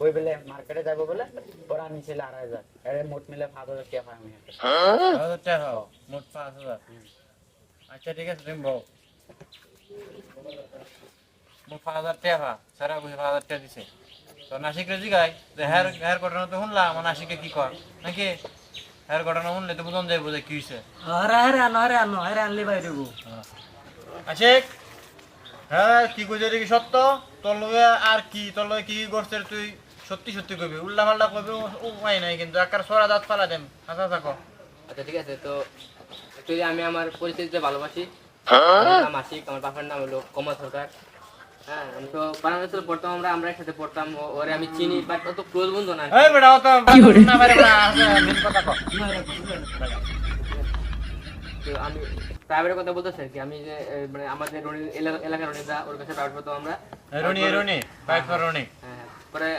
কই বলে মার্কেটে যাবো বলে ওরা নিছিল 2,500 এর মোট মিলে 5,000 টাকা পাই আমি। 5,000 টাকা পাও, মোট 5,000। আচ্ছা ঠিক আছে, তুমি বউ মোট 5,000 টাকা পা, সারা বুঝে 5,000 টাকা দিছে। তো নাসিক রে জিগাই যে হ্যার ঘটনা তো শুনলাম, আমার নাসিকে কি কর নাকি হ্যার ঘটনা শুনলে তো বুঝন যাইব যে কি হয়েছে। আরে আনলি ভাই দেবো। আশিক, হ্যাঁ কি কইছে দেখি সত্য? তোর লগে আর কি, তোর লগে কি করছে তুই সত্যি সত্যি কইবি, উল্টা পাল্টা কইবি উপায় নাই কিন্তু, একার সরা দাঁত ফালা দেম। আচ্ছা থাকো। আচ্ছা ঠিক আছে। তো অ্যাকচুয়ালি আমি আমার পরিচিতিতে ভালোবাসি। আমার নাম আশিক, আমার বাবার নাম হলো কমল সরকার। হ্যাঁ, আমি তো বাংলাদেশে পড়তাম, আমরা একসাথে পড়তাম। ওরে আমি চিনি, বাট অত ক্লোজ বন্ধু না। এই বেটা অত না পারে না, মেন কথা কও। তো আমি প্রাইভেটের কথা বলতেছি আর কি। আমি যে মানে আমাদের এলাকার রনিদা, ওর কাছে প্রাইভেট পড়তাম আমরা। রনি রনি, বাইক রনি। হ্যাঁ, পরে